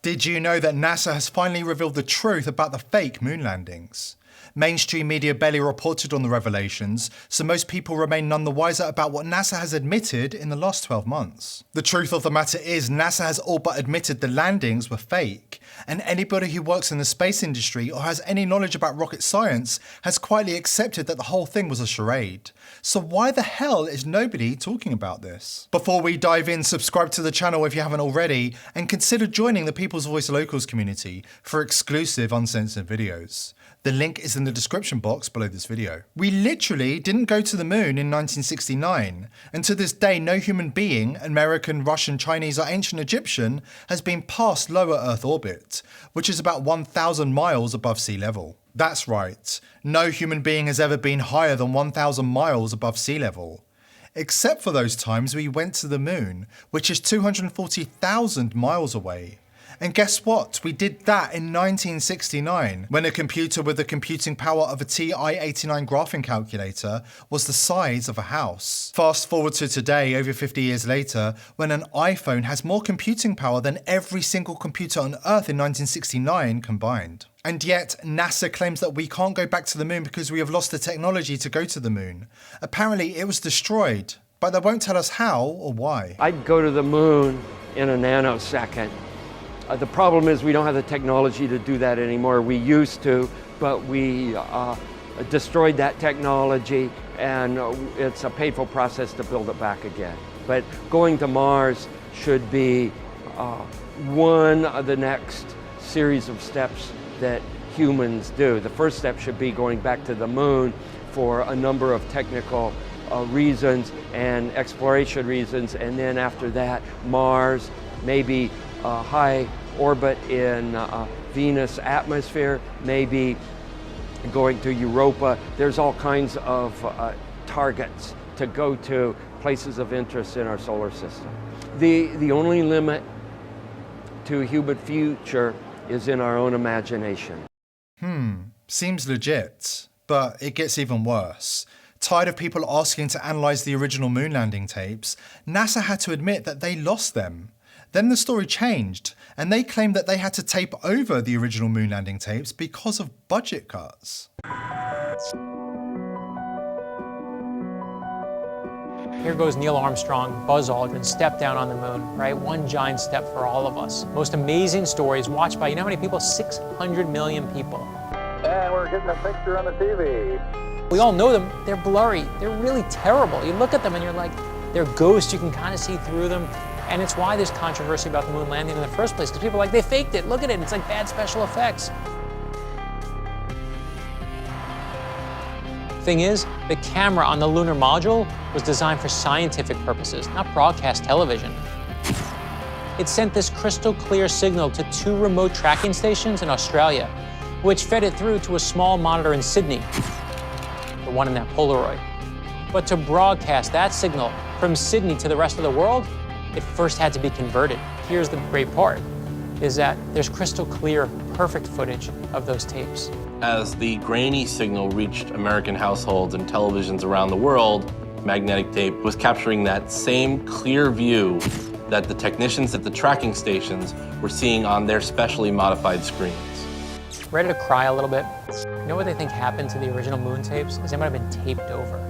Did you know that NASA has finally revealed the truth about the fake moon landings? Mainstream media barely reported on the revelations, so most people remain none the wiser about what NASA has admitted in the last 12 months. The truth of the matter is, NASA has all but admitted the landings were fake, and anybody who works in the space industry or has any knowledge about rocket science has quietly accepted that the whole thing was a charade. So why the hell is nobody talking about this? Before we dive in, subscribe to the channel if you haven't already, and consider joining the People's Voice Locals community for exclusive uncensored videos. The link is in the description box below this video. We literally didn't go to the moon in 1969, and to this day no human being, American, Russian, Chinese or ancient Egyptian, has been past lower Earth orbit, which is about 1,000 miles above sea level. That's right, no human being has ever been higher than 1,000 miles above sea level. Except for those times we went to the moon, which is 240,000 miles away. And guess what? We did that in 1969, when a computer with the computing power of a TI-89 graphing calculator was the size of a house. Fast forward to today, over 50 years later, when an iPhone has more computing power than every single computer on Earth in 1969 combined. And yet, NASA claims that we can't go back to the moon because we have lost the technology to go to the moon. Apparently, it was destroyed, but they won't tell us how or why. I'd go to the moon in a nanosecond. The problem is we don't have the technology to do that anymore. We used to, but we destroyed that technology, and it's a painful process to build it back again. But going to Mars should be one of the next series of steps that humans do. The first step should be going back to the moon for a number of technical reasons and exploration reasons, and then after that, Mars, maybe high orbit in Venus atmosphere, maybe going to Europa. There's all kinds of targets to go to, places of interest in our solar system. The only limit to human future is in our own imagination. Seems legit, but it gets even worse. Tired of people asking to analyze the original moon landing tapes, NASA had to admit that they lost them. Then the story changed, and they claimed that they had to tape over the original moon landing tapes because of budget cuts. Here goes Neil Armstrong, Buzz Aldrin, step down on the moon, right? One giant step for all of us. Most amazing stories watched by, you know how many people? 600 million people. And we're getting a picture on the TV. We all know them. They're blurry. They're really terrible. You look at them and you're like, they're ghosts. You can kind of see through them. And it's why there's controversy about the moon landing in the first place, because people are like, they faked it. Look at it. It's like bad special effects. Thing is, the camera on the lunar module was designed for scientific purposes, not broadcast television. It sent this crystal clear signal to 2 remote tracking stations in Australia, which fed it through to a small monitor in Sydney, the one in that Polaroid. But to broadcast that signal from Sydney to the rest of the world, it first had to be converted. Here's the great part, is that there's crystal clear, perfect footage of those tapes. As the grainy signal reached American households and televisions around the world, magnetic tape was capturing that same clear view that the technicians at the tracking stations were seeing on their specially modified screens. Ready to cry a little bit? You know what they think happened to the original moon tapes? Is they might have been taped over.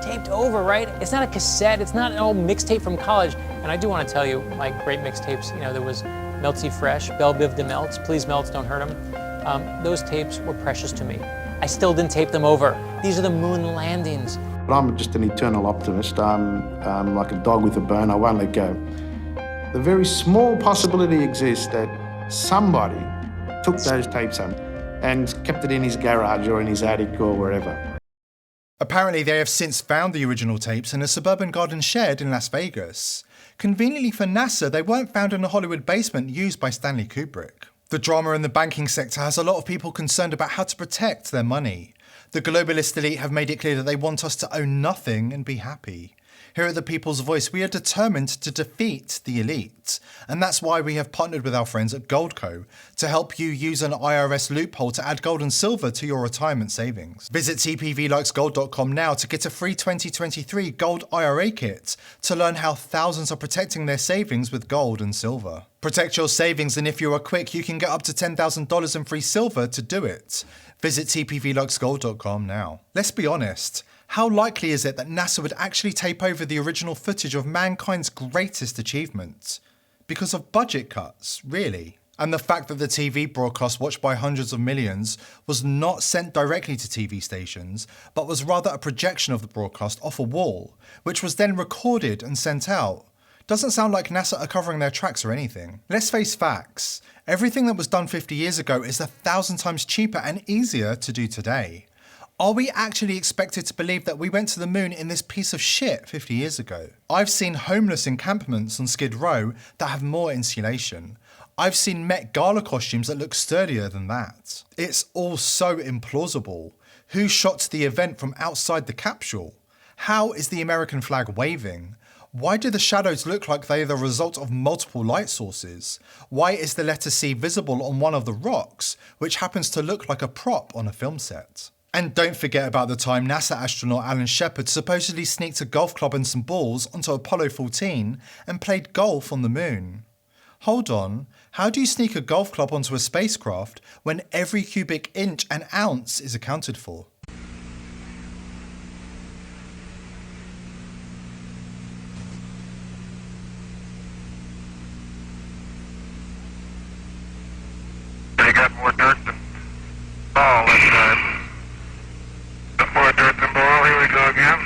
Taped over, right? It's not a cassette, it's not an old mixtape from college. And I do want to tell you, my great mixtapes, you know, there was Melty Fresh, Belle Biv de Melts, Please Melts, Don't Hurt 'Em. Those tapes were precious to me. I still didn't tape them over. These are the moon landings. But I'm just an eternal optimist. I'm like a dog with a bone, I won't let go. The very small possibility exists that somebody took those tapes home and kept it in his garage or in his attic or wherever. Apparently they have since found the original tapes in a suburban garden shed in Las Vegas. Conveniently for NASA, they weren't found in a Hollywood basement used by Stanley Kubrick. The drama in the banking sector has a lot of people concerned about how to protect their money. The globalist elite have made it clear that they want us to own nothing and be happy. Here at The People's Voice, we are determined to defeat the elite. And that's why we have partnered with our friends at Goldco to help you use an IRS loophole to add gold and silver to your retirement savings. Visit tpvlikesgold.com now to get a free 2023 Gold IRA kit to learn how thousands are protecting their savings with gold and silver. Protect your savings, and if you are quick, you can get up to $10,000 in free silver to do it. Visit tpvlikesgold.com now. Let's be honest. How likely is it that NASA would actually tape over the original footage of mankind's greatest achievement? Because of budget cuts, really. And the fact that the TV broadcast watched by hundreds of millions was not sent directly to TV stations, but was rather a projection of the broadcast off a wall, which was then recorded and sent out. Doesn't sound like NASA are covering their tracks or anything. Let's face facts. Everything that was done 50 years ago is 1,000 times cheaper and easier to do today. Are we actually expected to believe that we went to the moon in this piece of shit 50 years ago? I've seen homeless encampments on Skid Row that have more insulation. I've seen Met Gala costumes that look sturdier than that. It's all so implausible. Who shot the event from outside the capsule? How is the American flag waving? Why do the shadows look like they are the result of multiple light sources? Why is the letter C visible on one of the rocks, which happens to look like a prop on a film set? And don't forget about the time NASA astronaut Alan Shepard supposedly sneaked a golf club and some balls onto Apollo 14 and played golf on the moon. Hold on, how do you sneak a golf club onto a spacecraft when every cubic inch and ounce is accounted for? They got more dirt than ball this time. More dirt than ball. Here we go again.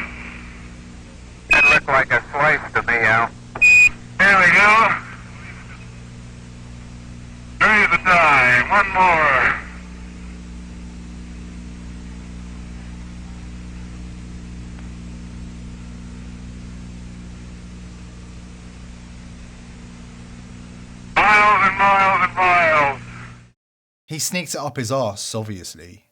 It looked like a slice to me, Al. Here we go. 3 at a time. One more. Miles and miles and miles. He sneaked it up his arse, obviously.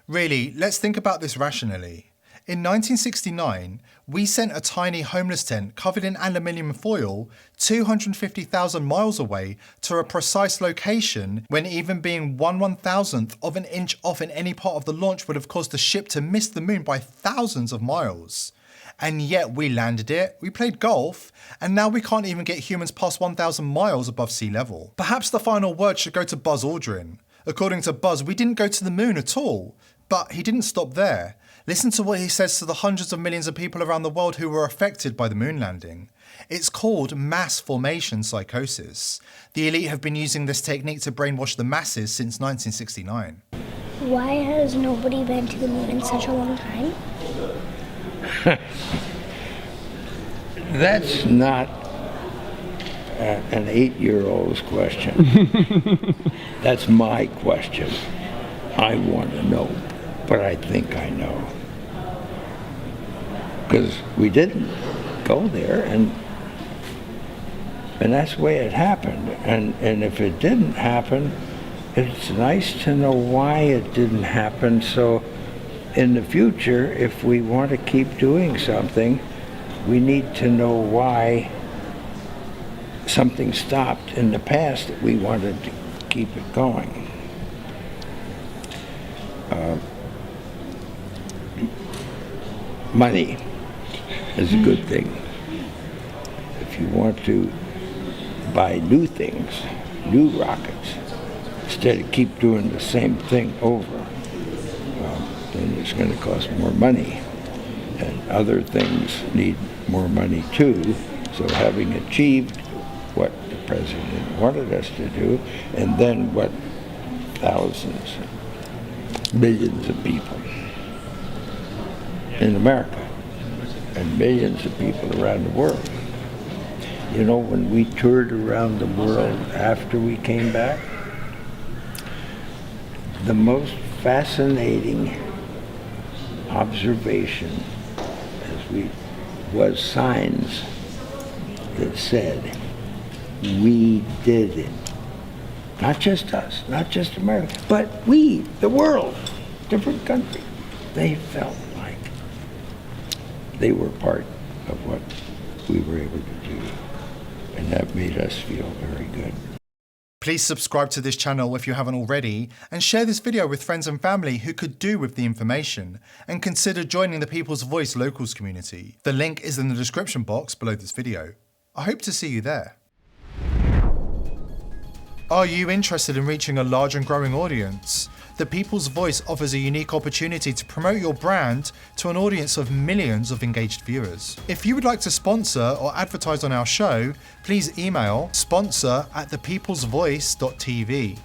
Really, let's think about this rationally. In 1969, we sent a tiny homeless tent covered in aluminium foil 250,000 miles away to a precise location when even being 1/1000th of an inch off in any part of the launch would have caused the ship to miss the moon by thousands of miles. And yet we landed it, we played golf, and now we can't even get humans past 1,000 miles above sea level. Perhaps the final word should go to Buzz Aldrin. According to Buzz, we didn't go to the moon at all. But he didn't stop there. Listen to what he says to the hundreds of millions of people around the world who were affected by the moon landing. It's called mass formation psychosis. The elite have been using this technique to brainwash the masses since 1969. Why has nobody been to the moon in such a long time? That's not an 8-year-old's question. That's my question. I want to know, but I think I know. Because we didn't go there, and that's the way it happened. And if it didn't happen, it's nice to know why it didn't happen, so in the future, if we want to keep doing something, we need to know why something stopped in the past that we wanted to keep it going. Money is a good thing. If you want to buy new things, new rockets, instead of keep doing the same thing over, then it's going to cost more money. And other things need more money too. So having achieved what the president wanted us to do, and then what thousands, millions of people in America and millions of people around the world. You know, when we toured around the world after we came back, the most fascinating observation was signs that said, we did it. Not just us, not just America, but we, the world, different countries. They felt like they were part of what we were able to do. And that made us feel very good. Please subscribe to this channel if you haven't already, and share this video with friends and family who could do with the information, and consider joining the People's Voice Locals community. The link is in the description box below this video. I hope to see you there. Are you interested in reaching a large and growing audience? The People's Voice offers a unique opportunity to promote your brand to an audience of millions of engaged viewers. If you would like to sponsor or advertise on our show, please email sponsor@thepeoplesvoice.tv.